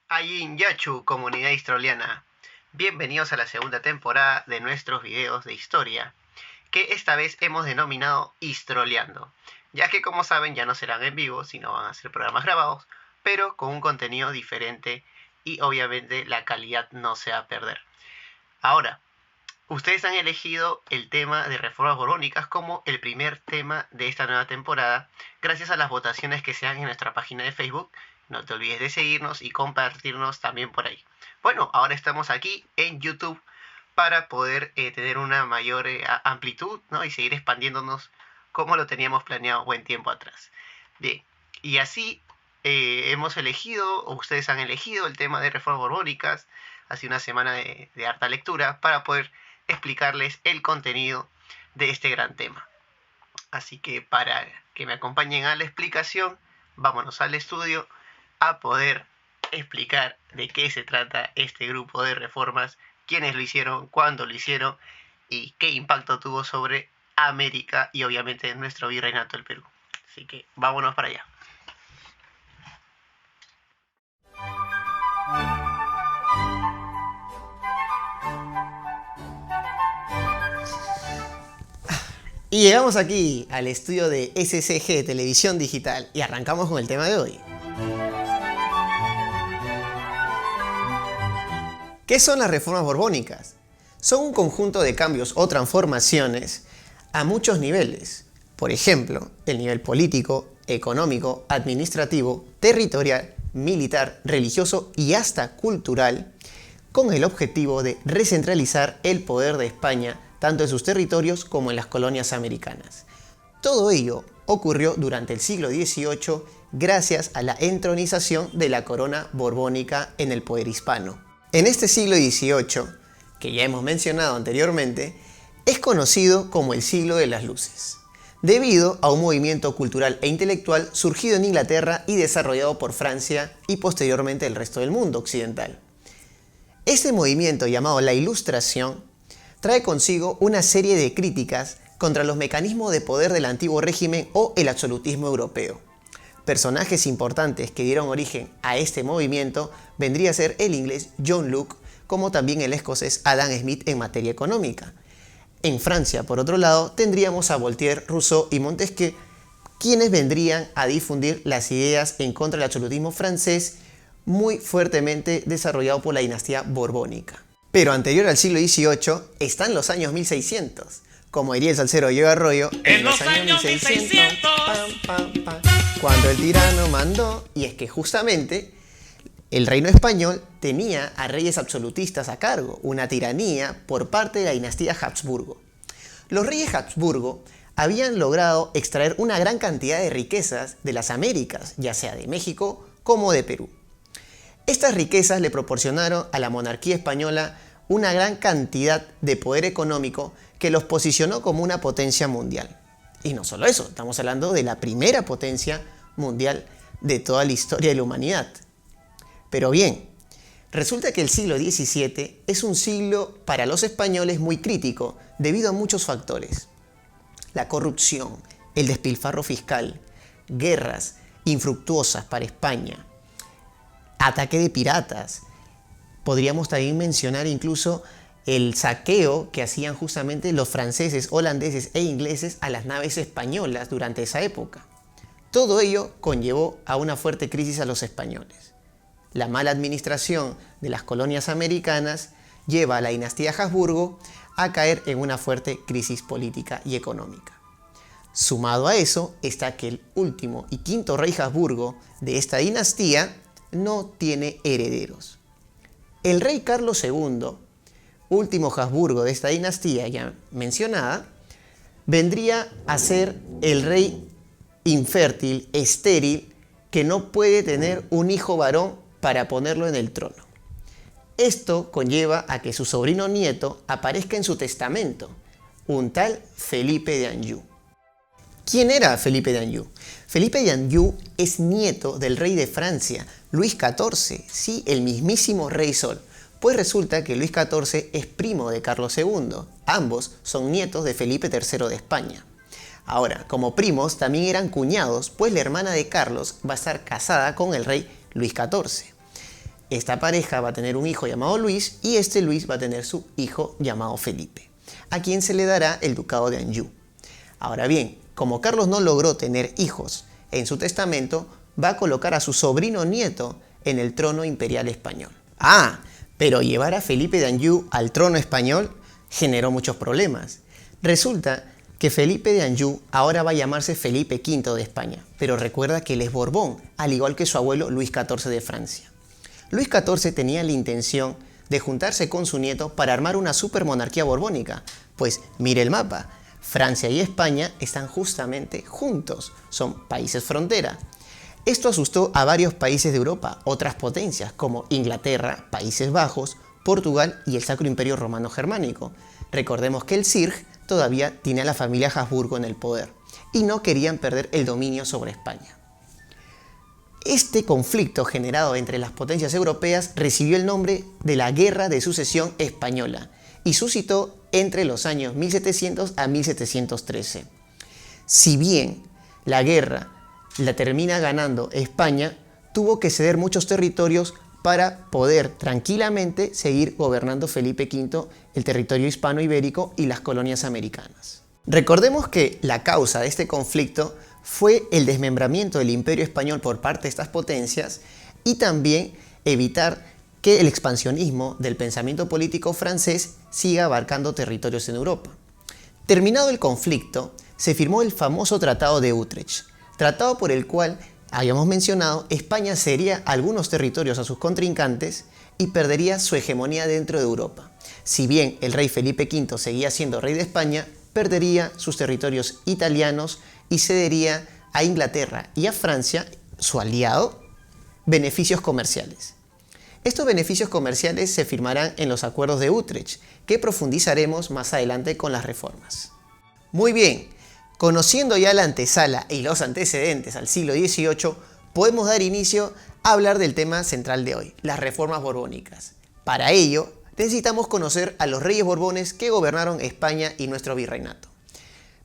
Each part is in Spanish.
Ayin Yachu, comunidad histroliana. Bienvenidos a la segunda temporada de nuestros videos de historia, que esta vez hemos denominado Histroleando, ya que como saben ya no serán en vivo, sino van a ser programas grabados, pero con un contenido diferente y obviamente la calidad no se va a perder. Ahora, ustedes han elegido el tema de reformas borbónicas como el primer tema de esta nueva temporada, gracias a las votaciones que se dan en nuestra página de Facebook. No te olvides de seguirnos y compartirnos también por ahí. Bueno, ahora estamos aquí en YouTube para poder tener una mayor amplitud, ¿no? Y seguir expandiéndonos como lo teníamos planeado buen tiempo atrás. Bien, y así hemos elegido, o ustedes han elegido el tema de reformas borbónicas. Hace una semana de harta lectura para poder explicarles el contenido de este gran tema. Así que para que me acompañen a la explicación, vámonos al estudio a poder explicar de qué se trata este grupo de reformas, quiénes lo hicieron, cuándo lo hicieron y qué impacto tuvo sobre América y obviamente nuestro virreinato del Perú. Así que vámonos para allá. Y llegamos aquí al estudio de SCG Televisión Digital y arrancamos con el tema de hoy. ¿Qué son las reformas borbónicas? Son un conjunto de cambios o transformaciones a muchos niveles. Por ejemplo, el nivel político, económico, administrativo, territorial, militar, religioso y hasta cultural, con el objetivo de recentralizar el poder de España tanto en sus territorios como en las colonias americanas. Todo ello ocurrió durante el siglo XVIII gracias a la entronización de la corona borbónica en el poder hispano. En este siglo XVIII, que ya hemos mencionado anteriormente, es conocido como el siglo de las luces, debido a un movimiento cultural e intelectual surgido en Inglaterra y desarrollado por Francia y posteriormente el resto del mundo occidental. Este movimiento, llamado la Ilustración, trae consigo una serie de críticas contra los mecanismos de poder del antiguo régimen o el absolutismo europeo. Personajes importantes que dieron origen a este movimiento vendría a ser el inglés John Locke, como también el escocés Adam Smith en materia económica. En Francia, por otro lado, tendríamos a Voltaire, Rousseau y Montesquieu, quienes vendrían a difundir las ideas en contra del absolutismo francés, muy fuertemente desarrollado por la dinastía borbónica. Pero anterior al siglo XVIII están los años 1600. Como diría el salsero Yo Arroyo, en los años 1600, pam, pam, pam, cuando el tirano mandó, y es que justamente el reino español tenía a reyes absolutistas a cargo, una tiranía por parte de la dinastía Habsburgo. Los reyes Habsburgo habían logrado extraer una gran cantidad de riquezas de las Américas, ya sea de México como de Perú. Estas riquezas le proporcionaron a la monarquía española una gran cantidad de poder económico que los posicionó como una potencia mundial. Y no solo eso, estamos hablando de la primera potencia mundial de toda la historia de la humanidad. Pero bien, resulta que el siglo XVII es un siglo para los españoles muy crítico debido a muchos factores. La corrupción, el despilfarro fiscal, guerras infructuosas para España, ataque de piratas. Podríamos también mencionar incluso el saqueo que hacían justamente los franceses, holandeses e ingleses a las naves españolas durante esa época. Todo ello conllevó a una fuerte crisis a los españoles. La mala administración de las colonias americanas lleva a la dinastía Habsburgo a caer en una fuerte crisis política y económica. Sumado a eso está que el último y quinto rey Habsburgo de esta dinastía no tiene herederos. El rey Carlos II, último Habsburgo de esta dinastía ya mencionada, vendría a ser el rey infértil, estéril, que no puede tener un hijo varón para ponerlo en el trono. Esto conlleva a que su sobrino nieto aparezca en su testamento, un tal Felipe de Anjou. ¿Quién era Felipe de Anjou? Felipe de Anjou es nieto del rey de Francia, Luis XIV, sí, el mismísimo Rey Sol. Pues resulta que Luis XIV es primo de Carlos II. Ambos son nietos de Felipe III de España. Ahora, como primos, también eran cuñados, pues la hermana de Carlos va a estar casada con el rey Luis XIV. Esta pareja va a tener un hijo llamado Luis y este Luis va a tener su hijo llamado Felipe, a quien se le dará el ducado de Anjou. Ahora bien, como Carlos no logró tener hijos, en su testamento va a colocar a su sobrino nieto en el trono imperial español. Pero llevar a Felipe de Anjou al trono español generó muchos problemas. Resulta que Felipe de Anjou ahora va a llamarse Felipe V de España, pero recuerda que él es Borbón, al igual que su abuelo Luis XIV de Francia. Luis XIV tenía la intención de juntarse con su nieto para armar una supermonarquía borbónica, pues mire el mapa, Francia y España están justamente juntos, son países frontera. Esto asustó a varios países de Europa, otras potencias como Inglaterra, Países Bajos, Portugal y el Sacro Imperio Romano Germánico. Recordemos que el CIRG todavía tiene a la familia Habsburgo en el poder y no querían perder el dominio sobre España. Este conflicto generado entre las potencias europeas recibió el nombre de la Guerra de Sucesión Española y suscitó entre los años 1700 a 1713. Si bien la guerra la termina ganando España, tuvo que ceder muchos territorios para poder tranquilamente seguir gobernando Felipe V el territorio hispano-ibérico y las colonias americanas. Recordemos que la causa de este conflicto fue el desmembramiento del Imperio Español por parte de estas potencias y también evitar que el expansionismo del pensamiento político francés siga abarcando territorios en Europa. Terminado el conflicto, se firmó el famoso Tratado de Utrecht, tratado por el cual, habíamos mencionado, España cedería algunos territorios a sus contrincantes y perdería su hegemonía dentro de Europa. Si bien el rey Felipe V seguía siendo rey de España, perdería sus territorios italianos y cedería a Inglaterra y a Francia, su aliado, beneficios comerciales. Estos beneficios comerciales se firmarán en los acuerdos de Utrecht, que profundizaremos más adelante con las reformas. Muy bien, conociendo ya la antesala y los antecedentes al siglo XVIII, podemos dar inicio a hablar del tema central de hoy, las reformas borbónicas. Para ello, necesitamos conocer a los reyes borbones que gobernaron España y nuestro virreinato.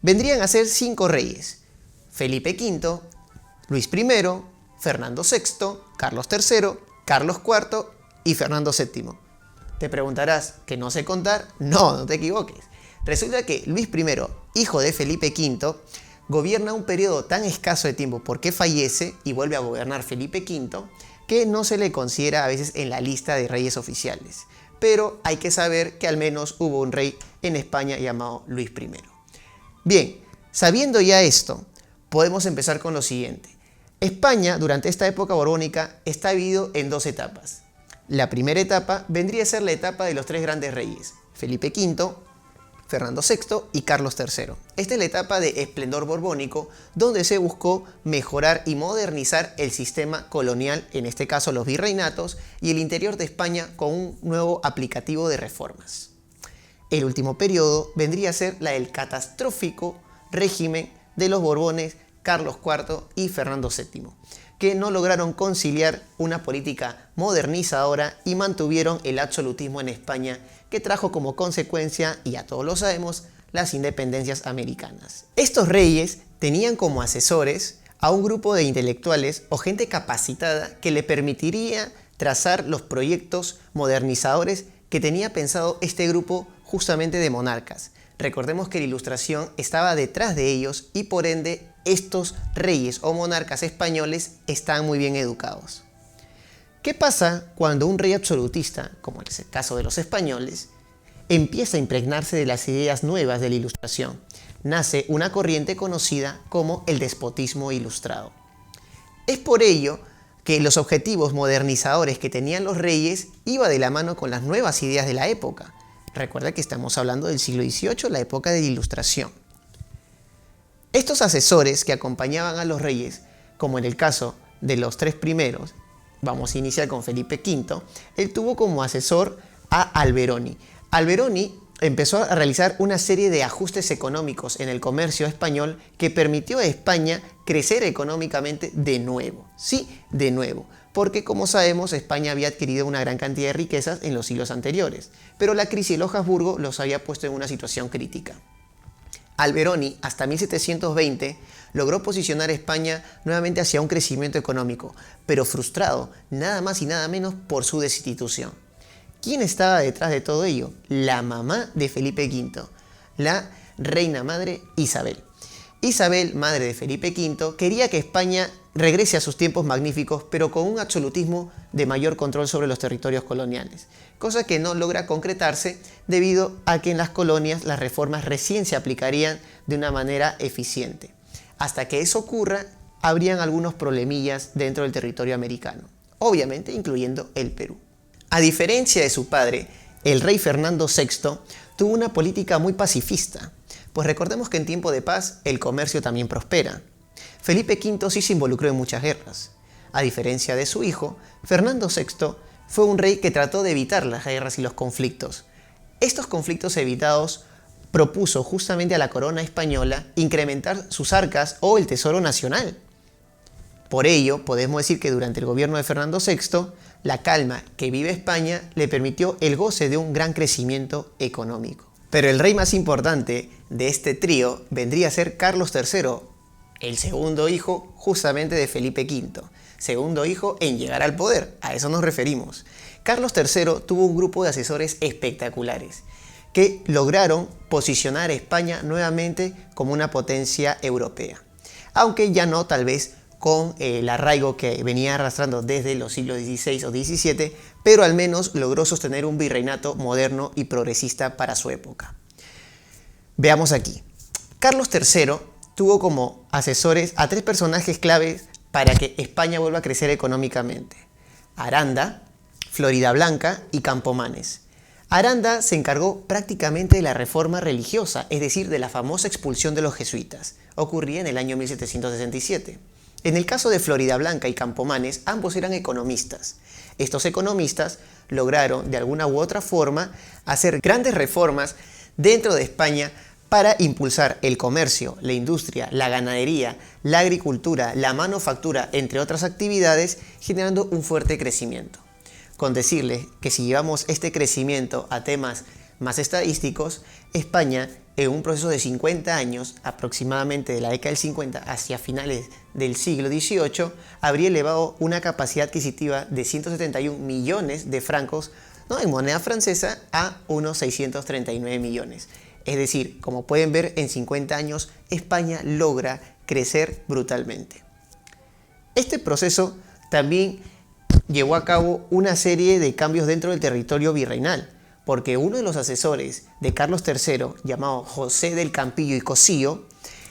Vendrían a ser 5 reyes: Felipe V, Luis I, Fernando VI, Carlos III, Carlos IV y Fernando VII. Te preguntarás, ¿que no sé contar? No te equivoques. Resulta que Luis I, hijo de Felipe V, gobierna un periodo tan escaso de tiempo porque fallece y vuelve a gobernar Felipe V, que no se le considera a veces en la lista de reyes oficiales. Pero hay que saber que al menos hubo un rey en España llamado Luis I. Bien, sabiendo ya esto, podemos empezar con lo siguiente. España, durante esta época borbónica, está dividido en 2 etapas. La primera etapa vendría a ser la etapa de los 3 grandes reyes, Felipe V, Fernando VI y Carlos III. Esta es la etapa de esplendor borbónico, donde se buscó mejorar y modernizar el sistema colonial, en este caso los virreinatos, y el interior de España con un nuevo aplicativo de reformas. El último periodo vendría a ser la del catastrófico régimen de los Borbones, Carlos IV y Fernando VII, que no lograron conciliar una política modernizadora y mantuvieron el absolutismo en España, que trajo como consecuencia, y ya todos lo sabemos, las independencias americanas. Estos reyes tenían como asesores a un grupo de intelectuales o gente capacitada que le permitiría trazar los proyectos modernizadores que tenía pensado este grupo justamente de monarcas. Recordemos que la Ilustración estaba detrás de ellos y por ende estos reyes o monarcas españoles están muy bien educados. ¿Qué pasa cuando un rey absolutista, como es el caso de los españoles, empieza a impregnarse de las ideas nuevas de la Ilustración? Nace una corriente conocida como el despotismo ilustrado. Es por ello que los objetivos modernizadores que tenían los reyes iba de la mano con las nuevas ideas de la época. Recuerda que estamos hablando del siglo XVIII, la época de la Ilustración. Estos asesores que acompañaban a los reyes, como en el caso de los 3 primeros, vamos a iniciar con Felipe V, él tuvo como asesor a Alberoni. Alberoni empezó a realizar una serie de ajustes económicos en el comercio español que permitió a España crecer económicamente de nuevo. Sí, de nuevo. Porque, como sabemos, España había adquirido una gran cantidad de riquezas en los siglos anteriores, pero la crisis de los Habsburgo los había puesto en una situación crítica. Alberoni, hasta 1720, logró posicionar a España nuevamente hacia un crecimiento económico, pero frustrado nada más y nada menos por su destitución. ¿Quién estaba detrás de todo ello? La mamá de Felipe V, la reina madre Isabel. Isabel, madre de Felipe V, quería que España regrese a sus tiempos magníficos, pero con un absolutismo de mayor control sobre los territorios coloniales, cosa que no logra concretarse debido a que en las colonias las reformas recién se aplicarían de una manera eficiente. Hasta que eso ocurra, habrían algunos problemillas dentro del territorio americano, obviamente incluyendo el Perú. A diferencia de su padre, el rey Fernando VI tuvo una política muy pacifista, pues recordemos que en tiempo de paz el comercio también prospera. Felipe V sí se involucró en muchas guerras. A diferencia de su hijo, Fernando VI fue un rey que trató de evitar las guerras y los conflictos. Estos conflictos evitados propuso justamente a la corona española incrementar sus arcas o el tesoro nacional. Por ello, podemos decir que durante el gobierno de Fernando VI, la calma que vive España le permitió el goce de un gran crecimiento económico. Pero el rey más importante de este trío vendría a ser Carlos III, el segundo hijo justamente de Felipe V, segundo hijo en llegar al poder, a eso nos referimos. Carlos III tuvo un grupo de asesores espectaculares que lograron posicionar a España nuevamente como una potencia europea, aunque ya no tal vez con el arraigo que venía arrastrando desde los siglos XVI o XVII, pero al menos logró sostener un virreinato moderno y progresista para su época. Veamos aquí. Carlos III tuvo como asesores a tres personajes claves para que España vuelva a crecer económicamente: Aranda, Floridablanca y Campomanes. Aranda se encargó prácticamente de la reforma religiosa, es decir, de la famosa expulsión de los jesuitas. Ocurría en el año 1767. En el caso de Floridablanca y Campomanes, ambos eran economistas. Estos economistas lograron de alguna u otra forma hacer grandes reformas dentro de España para impulsar el comercio, la industria, la ganadería, la agricultura, la manufactura, entre otras actividades, generando un fuerte crecimiento. Con decirles que si llevamos este crecimiento a temas más estadísticos, España en un proceso de 50 años, aproximadamente de la década del 50 hacia finales del siglo XVIII, habría elevado una capacidad adquisitiva de 171 millones de francos, ¿no?, en moneda francesa a unos 639 millones. Es decir, como pueden ver, en 50 años España logra crecer brutalmente. Este proceso también llevó a cabo una serie de cambios dentro del territorio virreinal, porque uno de los asesores de Carlos III, llamado José del Campillo y Cosío,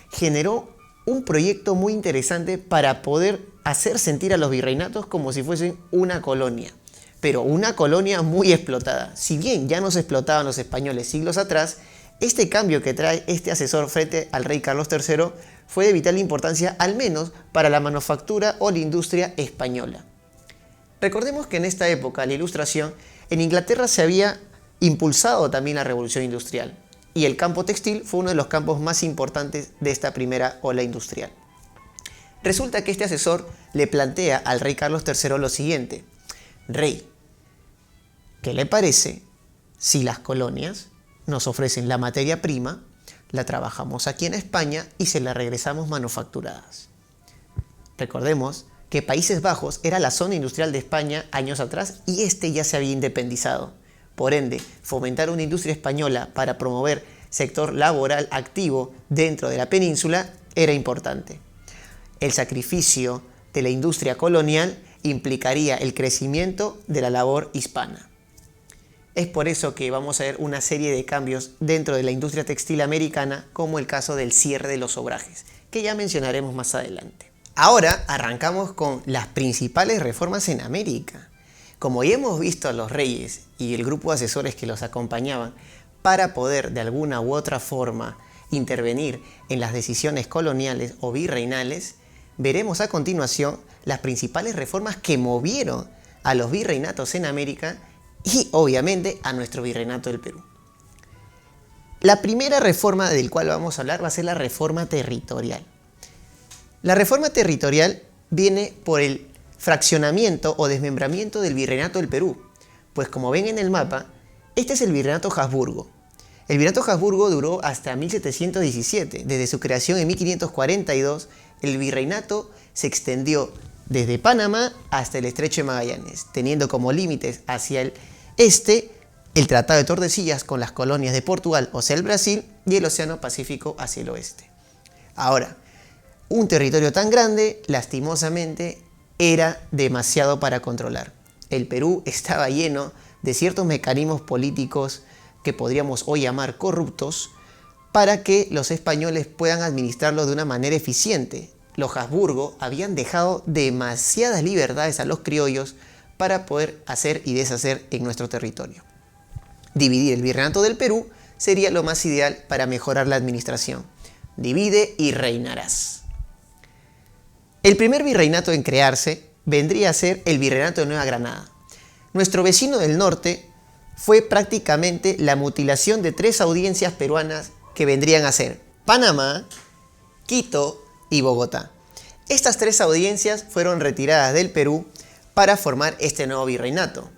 generó un proyecto muy interesante para poder hacer sentir a los virreinatos como si fuesen una colonia, pero una colonia muy explotada. Si bien ya nos explotaban los españoles siglos atrás, este cambio que trae este asesor frente al rey Carlos III fue de vital importancia, al menos para la manufactura o la industria española. Recordemos que en esta época, la Ilustración, en Inglaterra se había impulsado también la revolución industrial, y el campo textil fue uno de los campos más importantes de esta primera ola industrial. Resulta que este asesor le plantea al rey Carlos III lo siguiente: rey, ¿qué le parece si las colonias nos ofrecen la materia prima, la trabajamos aquí en España y se la regresamos manufacturadas? Recordemos que Países Bajos era la zona industrial de España años atrás y este ya se había independizado. Por ende, fomentar una industria española para promover sector laboral activo dentro de la península era importante. El sacrificio de la industria colonial implicaría el crecimiento de la labor hispana. Es por eso que vamos a ver una serie de cambios dentro de la industria textil americana, como el caso del cierre de los obrajes, que ya mencionaremos más adelante. Ahora arrancamos con las principales reformas en América. Como ya hemos visto a los reyes y el grupo de asesores que los acompañaban para poder de alguna u otra forma intervenir en las decisiones coloniales o virreinales, veremos a continuación las principales reformas que movieron a los virreinatos en América y obviamente a nuestro virreinato del Perú. La primera reforma del cual vamos a hablar va a ser la reforma territorial. La reforma territorial viene por el fraccionamiento o desmembramiento del virreinato del Perú, pues como ven en el mapa, este es el virreinato Habsburgo. El Virreinato Habsburgo duró hasta 1717. Desde su creación en 1542, el virreinato se extendió desde Panamá hasta el Estrecho de Magallanes, teniendo como límites hacia el este el Tratado de Tordesillas con las colonias de Portugal, o sea el Brasil, y el Océano Pacífico hacia el oeste. Ahora, un territorio tan grande, lastimosamente, era demasiado para controlar. El Perú estaba lleno de ciertos mecanismos políticos que podríamos hoy llamar corruptos para que los españoles puedan administrarlo de una manera eficiente. Los Habsburgo habían dejado demasiadas libertades a los criollos para poder hacer y deshacer en nuestro territorio. Dividir el virreinato del Perú sería lo más ideal para mejorar la administración. Divide y reinarás. El primer virreinato en crearse vendría a ser el Virreinato de Nueva Granada. Nuestro vecino del norte fue prácticamente la mutilación de 3 audiencias peruanas que vendrían a ser Panamá, Quito y Bogotá. Estas 3 audiencias fueron retiradas del Perú para formar este nuevo virreinato,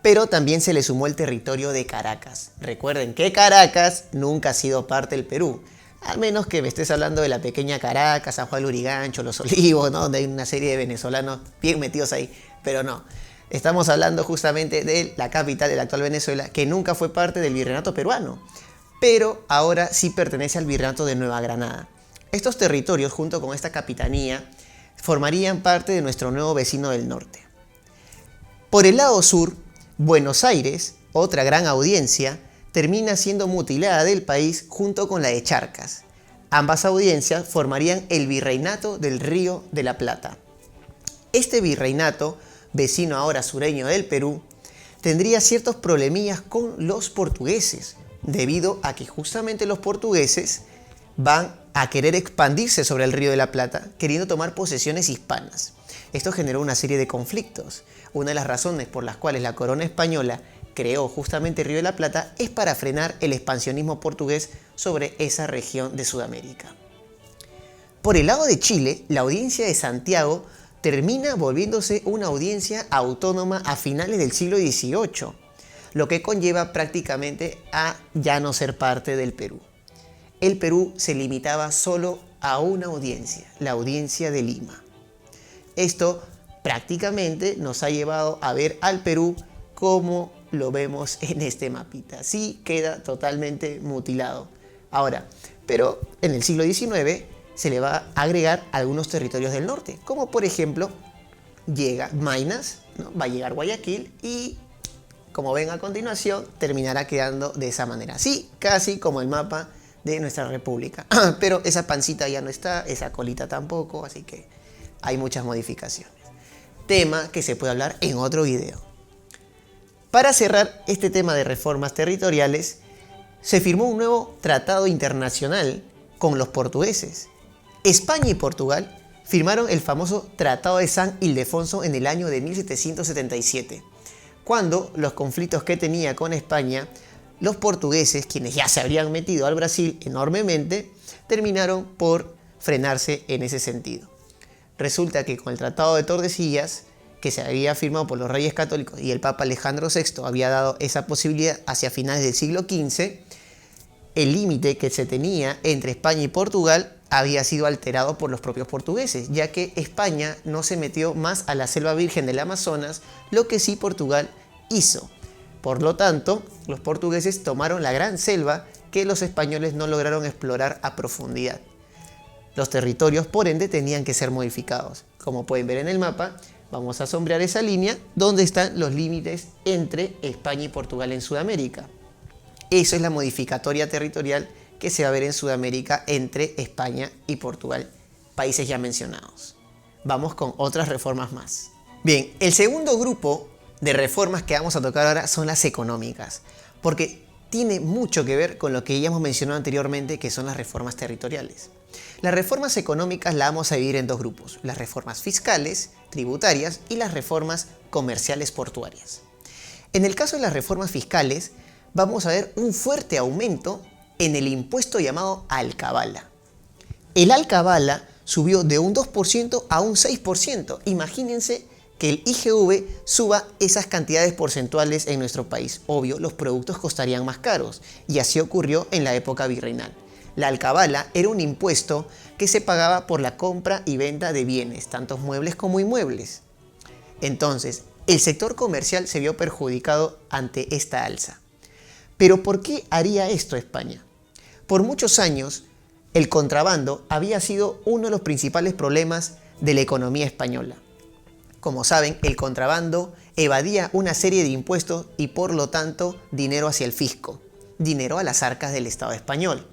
pero también se le sumó el territorio de Caracas. Recuerden que Caracas nunca ha sido parte del Perú, al menos que me estés hablando de la pequeña Caracas, San Juan Lurigancho, Los Olivos, ¿no? Donde hay una serie de venezolanos bien metidos ahí, pero no. Estamos hablando justamente de la capital de la actual Venezuela, que nunca fue parte del virreinato peruano, pero ahora sí pertenece al virreinato de Nueva Granada. Estos territorios, junto con esta capitanía, formarían parte de nuestro nuevo vecino del norte. Por el lado sur, Buenos Aires, otra gran audiencia, termina siendo mutilada del país junto con la de Charcas. Ambas audiencias formarían el Virreinato del Río de la Plata. Este virreinato, vecino ahora sureño del Perú, tendría ciertos problemillas con los portugueses, debido a que justamente los portugueses van a querer expandirse sobre el Río de la Plata, queriendo tomar posesiones hispanas. Esto generó una serie de conflictos. Una de las razones por las cuales la corona española creó justamente el Río de la Plata es para frenar el expansionismo portugués sobre esa región de Sudamérica. Por el lado de Chile, la audiencia de Santiago termina volviéndose una audiencia autónoma a finales del siglo XVIII, lo que conlleva prácticamente a ya no ser parte del Perú. El Perú se limitaba solo a una audiencia, la audiencia de Lima. Esto prácticamente nos ha llevado a ver al Perú como lo vemos en este mapita. Sí, queda totalmente mutilado. Ahora, pero en el siglo XIX se le va a agregar algunos territorios del norte, como por ejemplo llega Maynas, ¿no? Va a llegar Guayaquil y, como ven a continuación, terminará quedando de esa manera. Sí, casi como el mapa de nuestra república. Pero esa pancita ya no está, esa colita tampoco, así que hay muchas modificaciones. Tema que se puede hablar en otro video. Para cerrar este tema de reformas territoriales, se firmó un nuevo tratado internacional con los portugueses. España y Portugal firmaron el famoso Tratado de San Ildefonso en el año de 1777, cuando los conflictos que tenía con España, los portugueses, quienes ya se habrían metido al Brasil enormemente, terminaron por frenarse en ese sentido. Resulta que con el Tratado de Tordesillas, que se había firmado por los reyes católicos y el Papa Alejandro VI había dado esa posibilidad hacia finales del siglo XV, el límite que se tenía entre España y Portugal había sido alterado por los propios portugueses, ya que España no se metió más a la selva virgen del Amazonas, lo que sí Portugal hizo. Por lo tanto, los portugueses tomaron la gran selva que los españoles no lograron explorar a profundidad. Los territorios, por ende, tenían que ser modificados. Como pueden ver en el mapa, vamos a sombrear esa línea donde están los límites entre España y Portugal en Sudamérica. Eso es la modificatoria territorial que se va a ver en Sudamérica entre España y Portugal, países ya mencionados. Vamos con otras reformas más. Bien, el segundo grupo de reformas que vamos a tocar ahora son las económicas, porque tiene mucho que ver con lo que ya hemos mencionado anteriormente, que son las reformas territoriales. Las reformas económicas las vamos a dividir en 2 grupos, las reformas fiscales, tributarias y las reformas comerciales portuarias. En el caso de las reformas fiscales, vamos a ver un fuerte aumento en el impuesto llamado alcabala. El alcabala subió de un 2% a un 6%. Imagínense que el IGV suba esas cantidades porcentuales en nuestro país. Obvio, los productos costarían más caros, y así ocurrió en la época virreinal. La alcabala era un impuesto que se pagaba por la compra y venta de bienes, tanto muebles como inmuebles. Entonces, el sector comercial se vio perjudicado ante esta alza. Pero ¿por qué haría esto España? Por muchos años, el contrabando había sido uno de los principales problemas de la economía española. Como saben, el contrabando evadía una serie de impuestos y por lo tanto dinero hacia el fisco, dinero a las arcas del Estado español.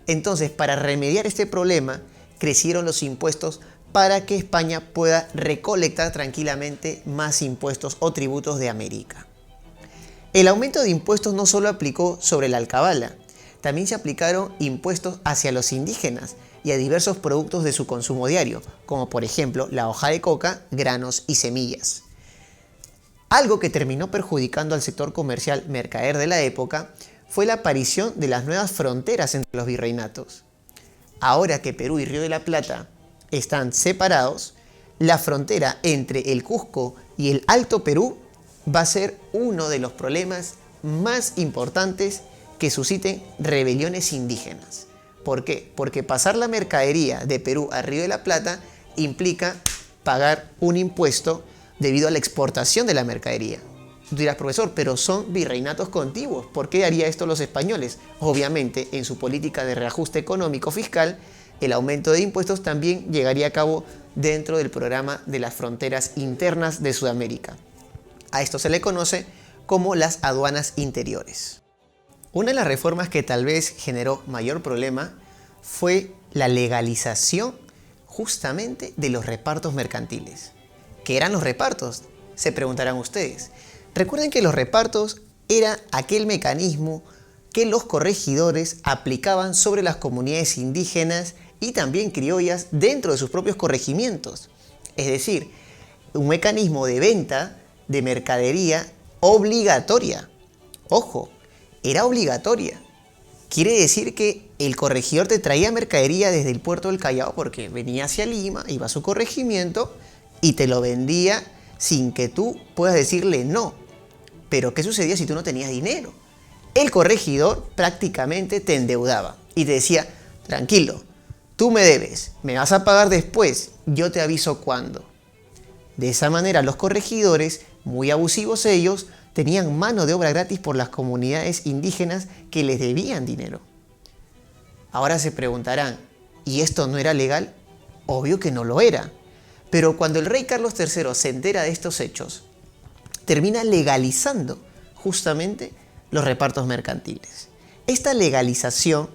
Entonces, para remediar este problema, crecieron los impuestos para que España pueda recolectar tranquilamente más impuestos o tributos de América. El aumento de impuestos no solo aplicó sobre la alcabala, también se aplicaron impuestos hacia los indígenas y a diversos productos de su consumo diario, como por ejemplo la hoja de coca, granos y semillas. Algo que terminó perjudicando al sector comercial mercader de la época fue la aparición de las nuevas fronteras entre los virreinatos. Ahora que Perú y Río de la Plata están separados, la frontera entre el Cusco y el Alto Perú va a ser uno de los problemas más importantes que susciten rebeliones indígenas. ¿Por qué? Porque pasar la mercadería de Perú a Río de la Plata implica pagar un impuesto debido a la exportación de la mercadería. Tú dirás, profesor, pero son virreinatos contiguos. ¿Por qué haría esto los españoles? Obviamente, en su política de reajuste económico fiscal, el aumento de impuestos también llegaría a cabo dentro del programa de las fronteras internas de Sudamérica. A esto se le conoce como las aduanas interiores. Una de las reformas que tal vez generó mayor problema fue la legalización justamente de los repartos mercantiles. ¿Qué eran los repartos? Se preguntarán ustedes. Recuerden que los repartos era aquel mecanismo que los corregidores aplicaban sobre las comunidades indígenas y también criollas dentro de sus propios corregimientos. Es decir, un mecanismo de venta de mercadería obligatoria. Ojo, era obligatoria. Quiere decir que el corregidor te traía mercadería desde el puerto del Callao porque venía hacia Lima, iba a su corregimiento y te lo vendía sin que tú puedas decirle no. Pero ¿qué sucedía si tú no tenías dinero? El corregidor prácticamente te endeudaba y te decía, tranquilo, tú me debes, me vas a pagar después, yo te aviso cuándo. De esa manera los corregidores, muy abusivos ellos, tenían mano de obra gratis por las comunidades indígenas que les debían dinero. Ahora se preguntarán, ¿y esto no era legal? Obvio que no lo era. Pero cuando el rey Carlos III se entera de estos hechos, termina legalizando justamente los repartos mercantiles. Esta legalización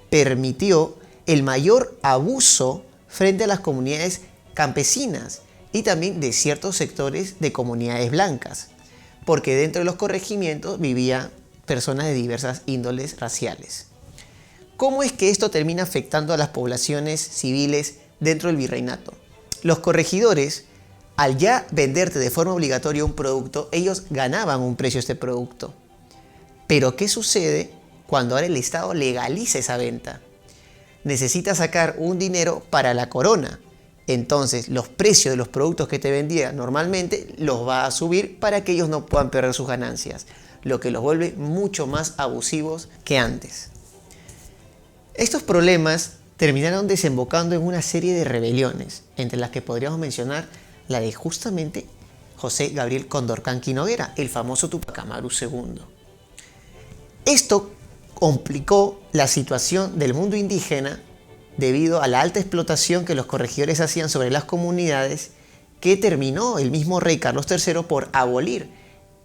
permitió el mayor abuso frente a las comunidades campesinas y también de ciertos sectores de comunidades blancas, porque dentro de los corregimientos vivían personas de diversas índoles raciales. ¿Cómo es que esto termina afectando a las poblaciones civiles dentro del virreinato? Los corregidores, al ya venderte de forma obligatoria un producto, ellos ganaban un precio a este producto. Pero ¿qué sucede cuando ahora el Estado legaliza esa venta? Necesita sacar un dinero para la corona. Entonces los precios de los productos que te vendía normalmente los va a subir para que ellos no puedan perder sus ganancias, lo que los vuelve mucho más abusivos que antes. Estos problemas terminaron desembocando en una serie de rebeliones, entre las que podríamos mencionar la de justamente José Gabriel Condorcanqui Noguera, el famoso Tupac Amaru II. Esto complicó la situación del mundo indígena debido a la alta explotación que los corregidores hacían sobre las comunidades, que terminó el mismo rey Carlos III por abolir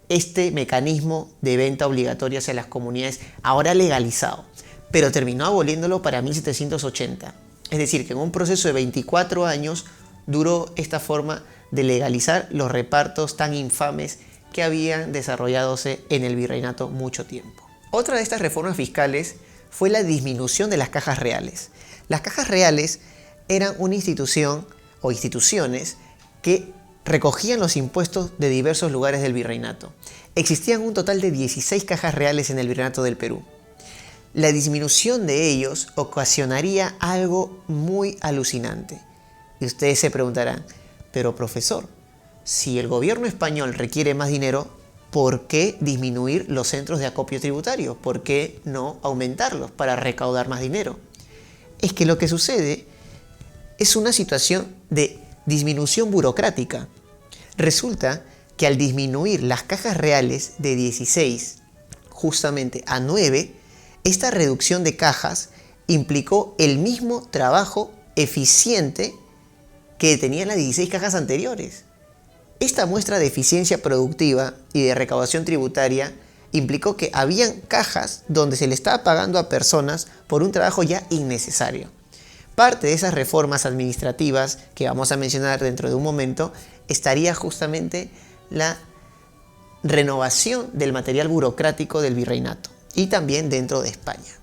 este mecanismo de venta obligatoria hacia las comunidades, ahora legalizado, pero terminó aboliéndolo para 1780. Es decir, que en un proceso de 24 años duró esta forma de legalizar los repartos tan infames que habían desarrolladose en el virreinato mucho tiempo. Otra de estas reformas fiscales fue la disminución de las cajas reales. Las cajas reales eran una institución o instituciones que recogían los impuestos de diversos lugares del virreinato. Existían un total de 16 cajas reales en el virreinato del Perú. La disminución de ellos ocasionaría algo muy alucinante. Y ustedes se preguntarán, pero profesor, si el gobierno español requiere más dinero, ¿por qué disminuir los centros de acopio tributario? ¿Por qué no aumentarlos para recaudar más dinero? Es que lo que sucede es una situación de disminución burocrática. Resulta que al disminuir las cajas reales de 16 justamente a 9, esta reducción de cajas implicó el mismo trabajo eficiente que tenían las 16 cajas anteriores. Esta muestra de eficiencia productiva y de recaudación tributaria implicó que habían cajas donde se le estaba pagando a personas por un trabajo ya innecesario. Parte de esas reformas administrativas que vamos a mencionar dentro de un momento estaría justamente la renovación del material burocrático del virreinato y también dentro de España.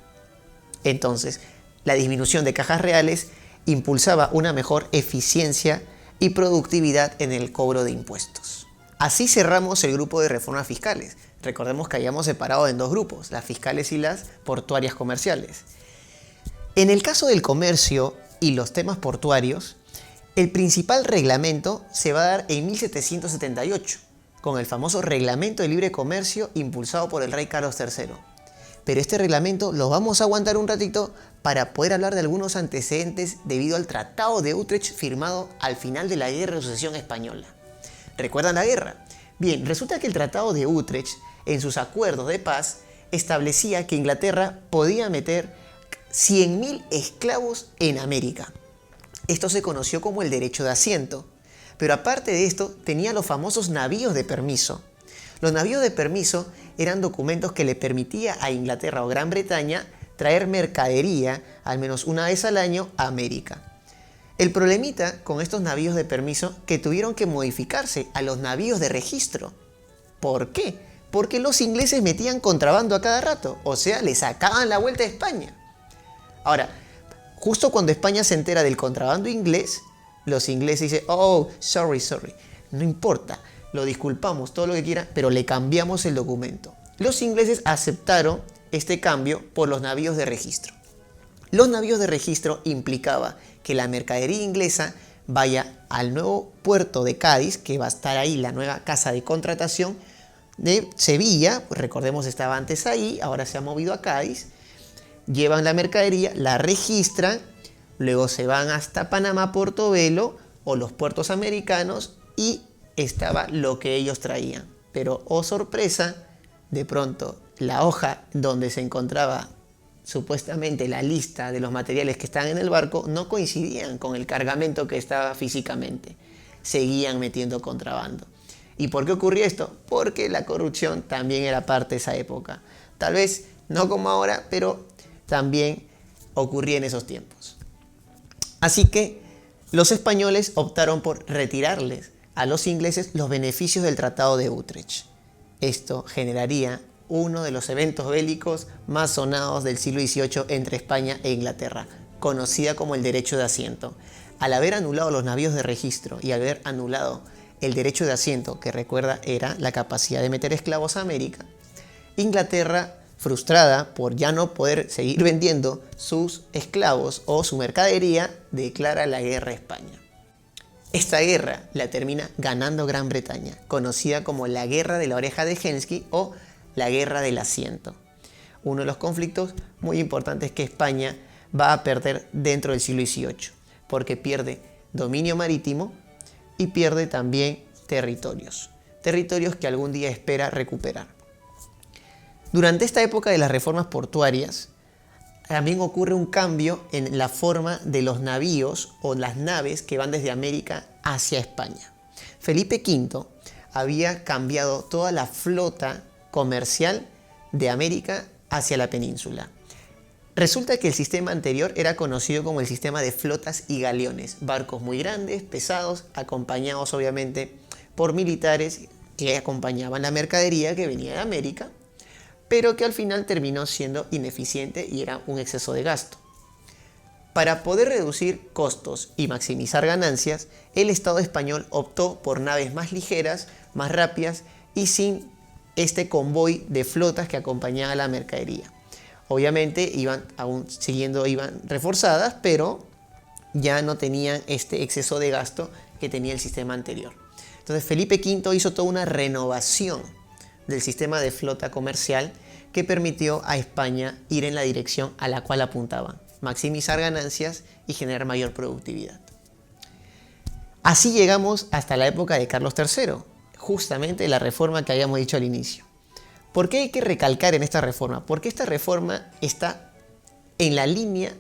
Entonces, la disminución de cajas reales impulsaba una mejor eficiencia y productividad en el cobro de impuestos. Así cerramos el grupo de reformas fiscales. Recordemos que habíamos separado en dos grupos, las fiscales y las portuarias comerciales. En el caso del comercio y los temas portuarios, el principal reglamento se va a dar en 1778, con el famoso Reglamento de Libre Comercio impulsado por el rey Carlos III. Pero este reglamento lo vamos a aguantar un ratito para poder hablar de algunos antecedentes debido al Tratado de Utrecht firmado al final de la Guerra de Sucesión Española. ¿Recuerdan la guerra? Bien, resulta que el Tratado de Utrecht, en sus acuerdos de paz, establecía que Inglaterra podía meter 100.000 esclavos en América. Esto se conoció como el derecho de asiento. Pero aparte de esto, tenía los famosos navíos de permiso. Los navíos de permiso eran documentos que le permitía a Inglaterra o Gran Bretaña traer mercadería, al menos una vez al año, a América. El problemita con estos navíos de permiso que tuvieron que modificarse a los navíos de registro. ¿Por qué? Porque los ingleses metían contrabando a cada rato, o sea, le sacaban la vuelta a España. Ahora, justo cuando España se entera del contrabando inglés, los ingleses dicen, oh, sorry, no importa, lo disculpamos, todo lo que quiera, pero le cambiamos el documento. Los ingleses aceptaron este cambio por los navíos de registro. Los navíos de registro implicaba que la mercadería inglesa vaya al nuevo puerto de Cádiz, que va a estar ahí la nueva casa de contratación de Sevilla, pues recordemos estaba antes ahí, ahora se ha movido a Cádiz, llevan la mercadería, la registran, luego se van hasta Panamá, Portobelo o los puertos americanos y estaba lo que ellos traían. Pero, oh sorpresa, de pronto la hoja donde se encontraba supuestamente la lista de los materiales que estaban en el barco no coincidían con el cargamento que estaba físicamente. Seguían metiendo contrabando. ¿Y por qué ocurría esto? Porque la corrupción también era parte de esa época. Tal vez no como ahora, pero también ocurría en esos tiempos. Así que los españoles optaron por retirarles a los ingleses los beneficios del Tratado de Utrecht. Esto generaría uno de los eventos bélicos más sonados del siglo XVIII entre España e Inglaterra, conocida como el derecho de asiento. Al haber anulado los navíos de registro y al haber anulado el derecho de asiento, que recuerda era la capacidad de meter esclavos a América, Inglaterra, frustrada por ya no poder seguir vendiendo sus esclavos o su mercadería, declara la guerra a España. Esta guerra la termina ganando Gran Bretaña, conocida como la Guerra de la Oreja de Hensky o la Guerra del Asiento. Uno de los conflictos muy importantes que España va a perder dentro del siglo XVIII, porque pierde dominio marítimo y pierde también territorios que algún día espera recuperar. Durante esta época de las reformas portuarias, también ocurre un cambio en la forma de los navíos o las naves que van desde América hacia España. Felipe V había cambiado toda la flota comercial de América hacia la península. Resulta que el sistema anterior era conocido como el sistema de flotas y galeones, barcos muy grandes, pesados, acompañados obviamente por militares que acompañaban la mercadería que venía de América, pero que al final terminó siendo ineficiente y era un exceso de gasto. Para poder reducir costos y maximizar ganancias, el Estado español optó por naves más ligeras, más rápidas y sin este convoy de flotas que acompañaba a la mercadería. Obviamente iban reforzadas, pero ya no tenían este exceso de gasto que tenía el sistema anterior. Entonces Felipe V hizo toda una renovación del sistema de flota comercial que permitió a España ir en la dirección a la cual apuntaban, maximizar ganancias y generar mayor productividad. Así llegamos hasta la época de Carlos III, justamente la reforma que habíamos dicho al inicio. ¿Por qué hay que recalcar en esta reforma? Porque esta reforma está en la línea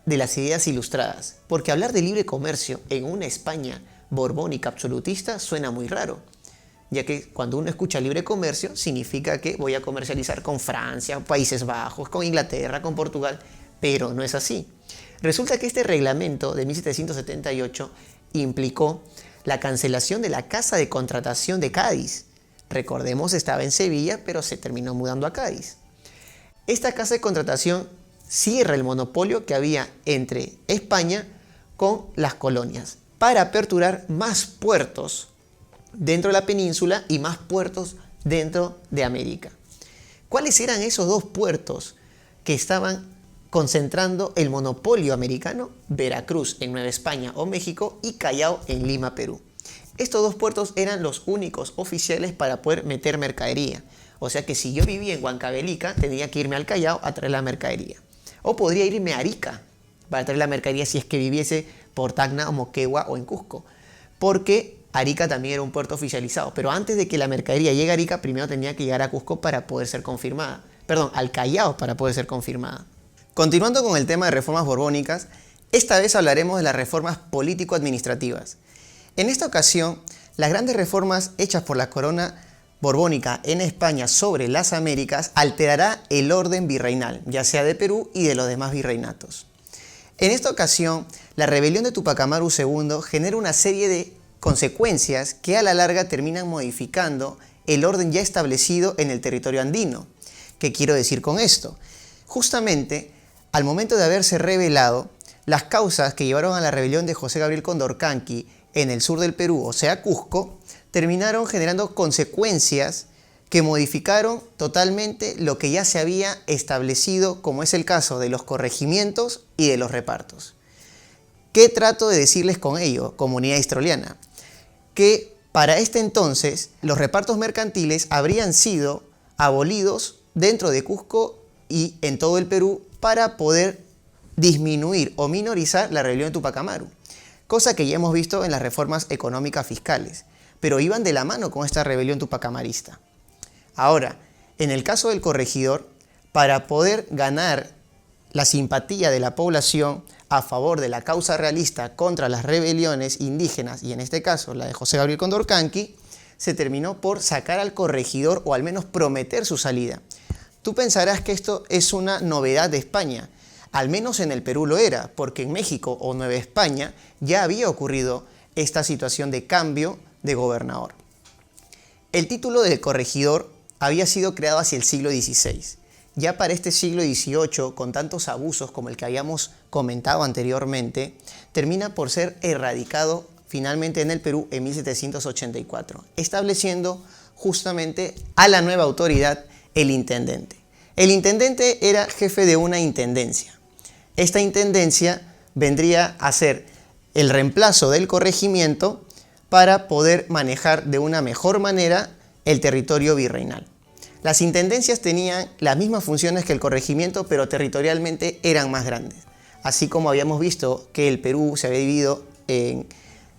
de las ideas ilustradas. Porque hablar de libre comercio en una España borbónica absolutista suena muy raro, ya que cuando uno escucha libre comercio significa que voy a comercializar con Francia, Países Bajos, con Inglaterra, con Portugal, pero no es así. Resulta que este reglamento de 1778 implicó la cancelación de la Casa de Contratación de Cádiz. Recordemos, estaba en Sevilla, pero se terminó mudando a Cádiz. Esta casa de contratación cierra el monopolio que había entre España con las colonias para aperturar más puertos dentro de la península y más puertos dentro de América. ¿Cuáles eran esos dos puertos que estaban concentrando el monopolio americano? Veracruz en Nueva España o México y Callao en Lima, Perú. Estos dos puertos eran los únicos oficiales para poder meter mercadería. O sea que si yo vivía en Huancavelica, tenía que irme al Callao a traer la mercadería. O podría irme a Arica para traer la mercadería si es que viviese por Tacna o Moquegua o en Cusco. Porque Arica también era un puerto oficializado. Pero antes de que la mercadería llegue a Arica, primero tenía que llegar a Cusco para poder ser confirmada. Perdón, al Callao para poder ser confirmada. Continuando con el tema de reformas borbónicas, esta vez hablaremos de las reformas político-administrativas. En esta ocasión, las grandes reformas hechas por la corona borbónica en España sobre las Américas alterará el orden virreinal, ya sea de Perú y de los demás virreinatos. En esta ocasión, la rebelión de Tupac Amaru II genera una serie de consecuencias que a la larga terminan modificando el orden ya establecido en el territorio andino. ¿Qué quiero decir con esto? Justamente, al momento de haberse rebelado, las causas que llevaron a la rebelión de José Gabriel Condorcanqui en el sur del Perú, o sea Cusco, terminaron generando consecuencias que modificaron totalmente lo que ya se había establecido, como es el caso de los corregimientos y de los repartos. ¿Qué trato de decirles con ello, comunidad istroliana? Que para este entonces los repartos mercantiles habrían sido abolidos dentro de Cusco y en todo el Perú para poder disminuir o minorizar la rebelión de Tupac Amaru. Cosa que ya hemos visto en las reformas económicas fiscales, pero iban de la mano con esta rebelión tupacamarista. Ahora, en el caso del corregidor, para poder ganar la simpatía de la población a favor de la causa realista contra las rebeliones indígenas, y en este caso la de José Gabriel Condorcanqui, se terminó por sacar al corregidor o al menos prometer su salida. Tú pensarás que esto es una novedad de España. Al menos en el Perú lo era, porque en México o Nueva España ya había ocurrido esta situación de cambio de gobernador. El título de corregidor había sido creado hacia el siglo XVI. Ya para este siglo XVIII, con tantos abusos como el que habíamos comentado anteriormente, termina por ser erradicado finalmente en el Perú en 1784, estableciendo justamente a la nueva autoridad, el intendente. El intendente era jefe de una intendencia. Esta intendencia vendría a ser el reemplazo del corregimiento para poder manejar de una mejor manera el territorio virreinal. Las intendencias tenían las mismas funciones que el corregimiento, pero territorialmente eran más grandes. Así como habíamos visto que el Perú se había dividido en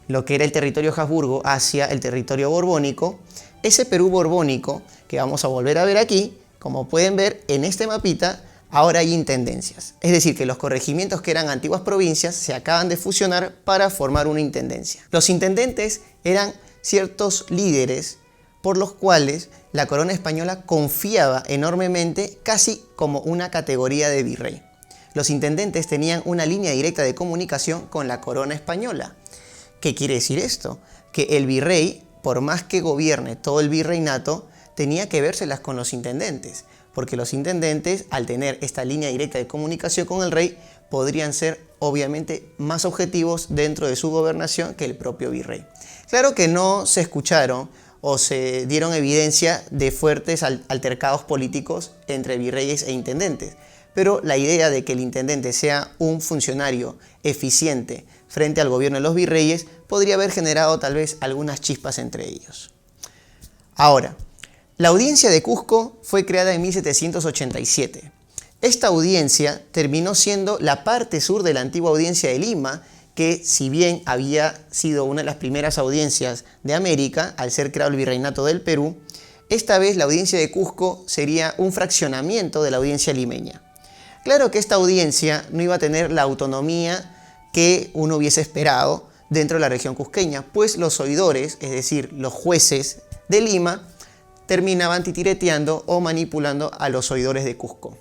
lo que era el territorio Habsburgo hacia el territorio borbónico, ese Perú borbónico, que vamos a volver a ver aquí, como pueden ver en este mapita, ahora hay intendencias. Es decir, que los corregimientos que eran antiguas provincias se acaban de fusionar para formar una intendencia. Los intendentes eran ciertos líderes por los cuales la corona española confiaba enormemente, casi como una categoría de virrey. Los intendentes tenían una línea directa de comunicación con la corona española. ¿Qué quiere decir esto? Que el virrey, por más que gobierne todo el virreinato, tenía que vérselas con los intendentes, porque los intendentes, al tener esta línea directa de comunicación con el rey, podrían ser obviamente más objetivos dentro de su gobernación que el propio virrey. Claro que no se escucharon o se dieron evidencia de fuertes altercados políticos entre virreyes e intendentes, pero la idea de que el intendente sea un funcionario eficiente frente al gobierno de los virreyes podría haber generado tal vez algunas chispas entre ellos. Ahora, la audiencia de Cusco fue creada en 1787. Esta audiencia terminó siendo la parte sur de la antigua audiencia de Lima, que si bien había sido una de las primeras audiencias de América, al ser creado el Virreinato del Perú, esta vez la audiencia de Cusco sería un fraccionamiento de la audiencia limeña. Claro que esta audiencia no iba a tener la autonomía que uno hubiese esperado dentro de la región cusqueña, pues los oidores, es decir, los jueces de Lima, terminaban titireteando o manipulando a los oidores de Cusco.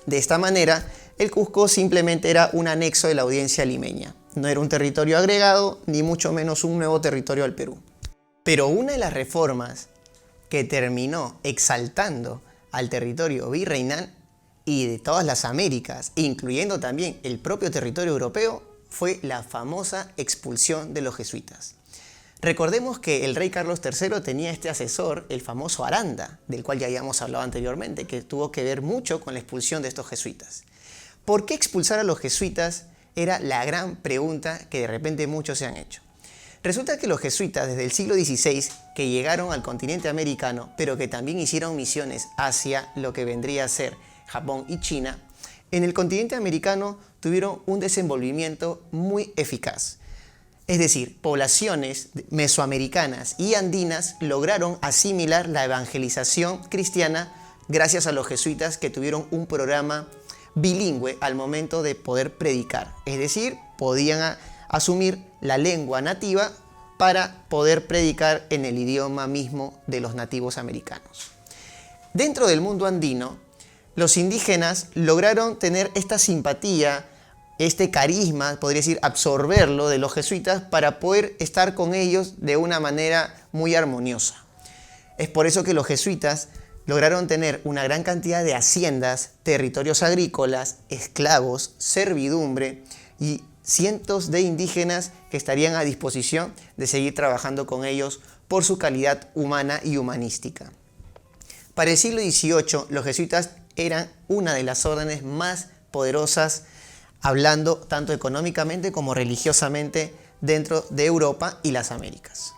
De esta manera, el Cusco simplemente era un anexo de la audiencia limeña. No era un territorio agregado, ni mucho menos un nuevo territorio al Perú. Pero una de las reformas que terminó exaltando al territorio virreinal y de todas las Américas, incluyendo también el propio territorio europeo, fue la famosa expulsión de los jesuitas. Recordemos que el rey Carlos III tenía este asesor, el famoso Aranda, del cual ya habíamos hablado anteriormente, que tuvo que ver mucho con la expulsión de estos jesuitas. ¿Por qué expulsar a los jesuitas? Era la gran pregunta que de repente muchos se han hecho. Resulta que los jesuitas desde el siglo XVI, que llegaron al continente americano, pero que también hicieron misiones hacia lo que vendría a ser Japón y China, en el continente americano tuvieron un desenvolvimiento muy eficaz. Es decir, poblaciones mesoamericanas y andinas lograron asimilar la evangelización cristiana gracias a los jesuitas que tuvieron un programa bilingüe al momento de poder predicar. Es decir, podían asumir la lengua nativa para poder predicar en el idioma mismo de los nativos americanos. Dentro del mundo andino, los indígenas lograron tener esta simpatía, este carisma, podría decir, absorberlo de los jesuitas para poder estar con ellos de una manera muy armoniosa. Es por eso que los jesuitas lograron tener una gran cantidad de haciendas, territorios agrícolas, esclavos, servidumbre y cientos de indígenas que estarían a disposición de seguir trabajando con ellos por su calidad humana y humanística. Para el siglo XVIII, los jesuitas eran una de las órdenes más poderosas, hablando tanto económicamente como religiosamente dentro de Europa y las Américas.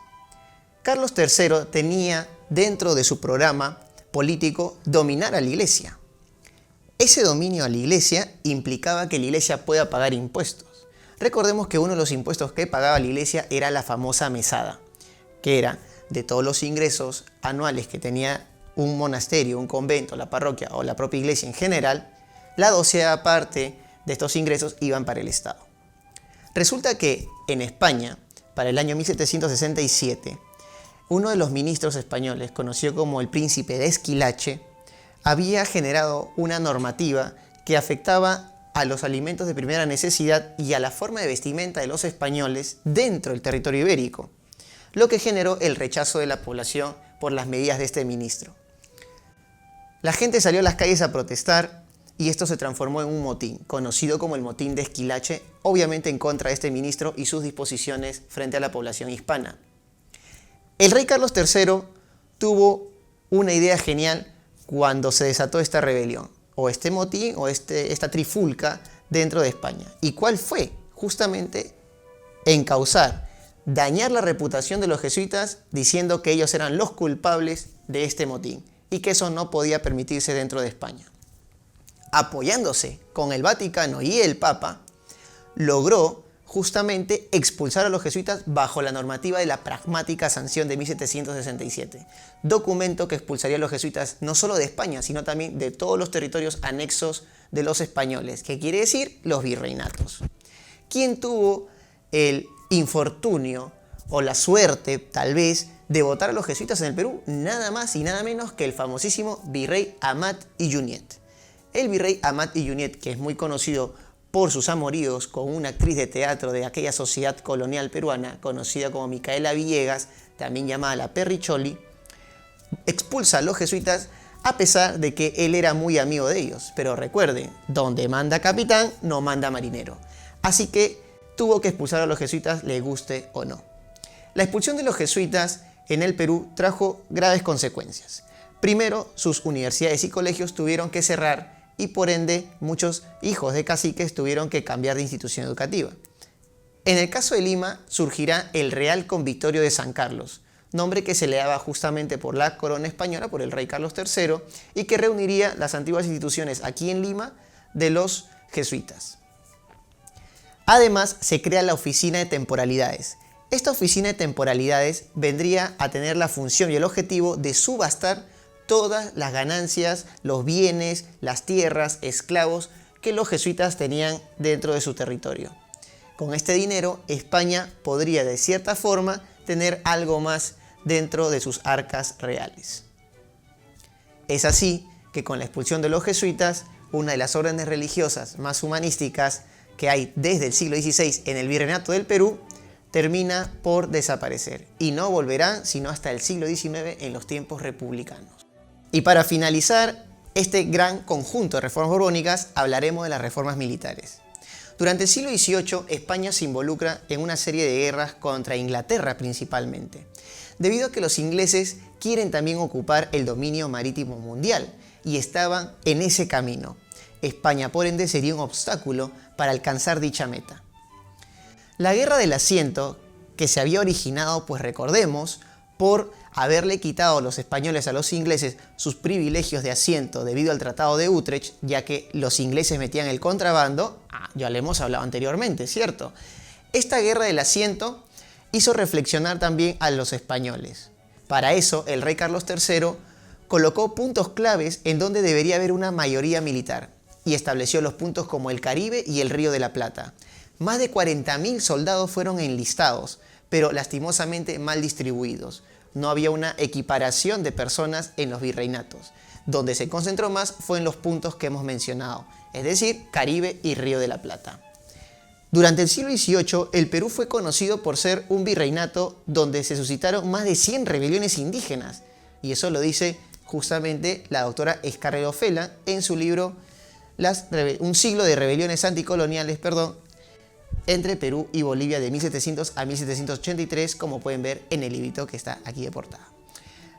Carlos III tenía dentro de su programa político dominar a la iglesia. Ese dominio a la iglesia implicaba que la iglesia pueda pagar impuestos. Recordemos que uno de los impuestos que pagaba la iglesia era la famosa mesada, que era de todos los ingresos anuales que tenía un monasterio, un convento, la parroquia o la propia iglesia en general, la 12ª parte de estos ingresos iban para el Estado. Resulta que en España, para el año 1767, uno de los ministros españoles, conocido como el príncipe de Esquilache, había generado una normativa que afectaba a los alimentos de primera necesidad y a la forma de vestimenta de los españoles dentro del territorio ibérico, lo que generó el rechazo de la población por las medidas de este ministro. La gente salió a las calles a protestar y esto se transformó en un motín, conocido como el motín de Esquilache, obviamente en contra de este ministro y sus disposiciones frente a la población hispana. El rey Carlos III tuvo una idea genial cuando se desató esta rebelión, o este motín o esta trifulca dentro de España. ¿Y cuál fue? Justamente encauzar, dañar la reputación de los jesuitas diciendo que ellos eran los culpables de este motín y que eso no podía permitirse dentro de España. Apoyándose con el Vaticano y el Papa, logró justamente expulsar a los jesuitas bajo la normativa de la Pragmática Sanción de 1767, documento que expulsaría a los jesuitas no solo de España, sino también de todos los territorios anexos de los españoles, que quiere decir los virreinatos. ¿Quién tuvo el infortunio o la suerte, tal vez, de votar a los jesuitas en el Perú? Nada más y nada menos que el famosísimo virrey Amat y Junyent. El virrey Amat y Junyent, que es muy conocido por sus amoríos con una actriz de teatro de aquella sociedad colonial peruana, conocida como Micaela Villegas, también llamada la Perricholi, expulsa a los jesuitas a pesar de que él era muy amigo de ellos. Pero recuerden, donde manda capitán, no manda marinero. Así que tuvo que expulsar a los jesuitas, le guste o no. La expulsión de los jesuitas en el Perú trajo graves consecuencias. Primero, sus universidades y colegios tuvieron que cerrar y por ende muchos hijos de caciques tuvieron que cambiar de institución educativa. En el caso de Lima surgirá el Real Convictorio de San Carlos, nombre que se le daba justamente por la corona española, por el rey Carlos III, y que reuniría las antiguas instituciones aquí en Lima de los jesuitas. Además, se crea la Oficina de Temporalidades. Esta Oficina de Temporalidades vendría a tener la función y el objetivo de subastar todas las ganancias, los bienes, las tierras, esclavos que los jesuitas tenían dentro de su territorio. Con este dinero, España podría de cierta forma tener algo más dentro de sus arcas reales. Es así que con la expulsión de los jesuitas, una de las órdenes religiosas más humanísticas que hay desde el siglo XVI en el Virreinato del Perú, termina por desaparecer y no volverá sino hasta el siglo XIX en los tiempos republicanos. Y para finalizar este gran conjunto de reformas borbónicas, hablaremos de las reformas militares. Durante el siglo XVIII, España se involucra en una serie de guerras contra Inglaterra principalmente, debido a que los ingleses quieren también ocupar el dominio marítimo mundial y estaban en ese camino. España, por ende, sería un obstáculo para alcanzar dicha meta. La Guerra del Asiento, que se había originado, pues recordemos, por haberle quitado los españoles a los ingleses sus privilegios de asiento debido al Tratado de Utrecht, ya que los ingleses metían el contrabando, ya le hemos hablado anteriormente, ¿cierto? Esta Guerra del Asiento hizo reflexionar también a los españoles. Para eso, el rey Carlos III colocó puntos claves en donde debería haber una mayoría militar y estableció los puntos como el Caribe y el Río de la Plata. Más de 40.000 soldados fueron enlistados, pero lastimosamente mal distribuidos. No había una equiparación de personas en los virreinatos. Donde se concentró más fue en los puntos que hemos mencionado, es decir, Caribe y Río de la Plata. Durante el siglo XVIII, el Perú fue conocido por ser un virreinato donde se suscitaron más de 100 rebeliones indígenas, y eso lo dice justamente la doctora Escarrero Fela en su libro Un siglo de rebeliones anticoloniales, entre Perú y Bolivia de 1700 a 1783, como pueden ver en el librito que está aquí de portada.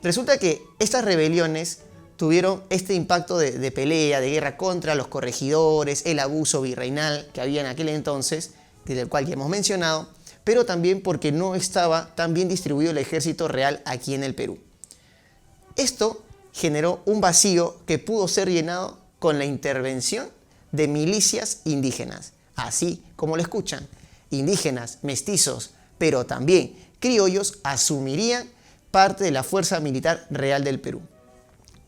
Resulta que estas rebeliones tuvieron este impacto de pelea, de guerra contra los corregidores, el abuso virreinal que había en aquel entonces, del cual ya hemos mencionado, pero también porque no estaba tan bien distribuido el ejército real aquí en el Perú. Esto generó un vacío que pudo ser llenado con la intervención de milicias indígenas. Así como lo escuchan, indígenas, mestizos, pero también criollos asumirían parte de la fuerza militar real del Perú.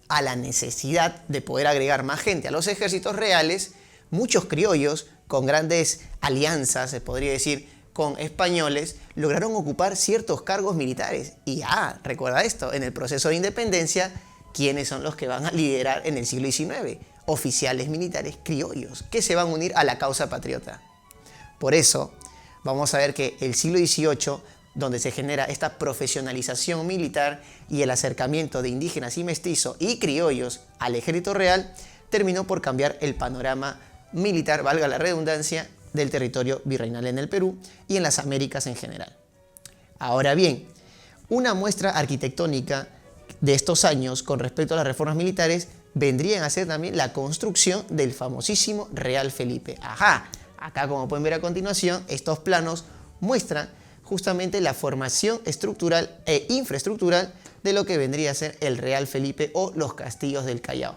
A la necesidad de poder agregar más gente a los ejércitos reales, muchos criollos, con grandes alianzas, se podría decir, con españoles, lograron ocupar ciertos cargos militares. Y recuerda esto, en el proceso de independencia, ¿quiénes son los que van a liderar en el siglo XIX? Oficiales militares criollos que se van a unir a la causa patriota. Por eso vamos a ver que el siglo XVIII, donde se genera esta profesionalización militar y el acercamiento de indígenas y mestizos y criollos al ejército real, terminó por cambiar el panorama militar, valga la redundancia, del territorio virreinal en el Perú y en las Américas en general. Ahora bien, una muestra arquitectónica de estos años con respecto a las reformas militares vendrían a ser también la construcción del famosísimo Real Felipe. Acá, como pueden ver a continuación, estos planos muestran justamente la formación estructural e infraestructural de lo que vendría a ser el Real Felipe o los castillos del Callao.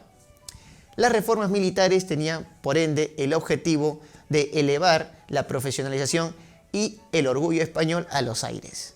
Las reformas militares tenían, por ende, el objetivo de elevar la profesionalización y el orgullo español a los aires.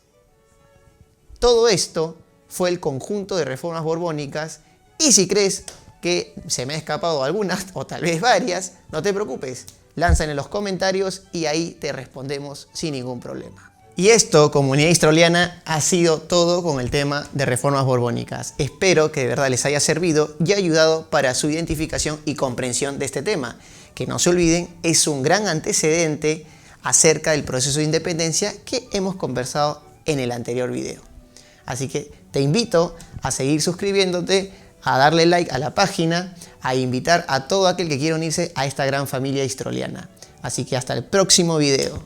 Todo esto fue el conjunto de reformas borbónicas, y si crees que se me ha escapado algunas o tal vez varias, no te preocupes, lánzala en los comentarios y ahí te respondemos sin ningún problema. Y esto, comunidad histroliana, ha sido todo con el tema de reformas borbónicas. Espero que de verdad les haya servido y ayudado para su identificación y comprensión de este tema, que no se olviden, es un gran antecedente acerca del proceso de independencia que hemos conversado en el anterior video. Así que te invito a seguir suscribiéndote, a darle like a la página, a invitar a todo aquel que quiera unirse a esta gran familia histroliana. Así que hasta el próximo video.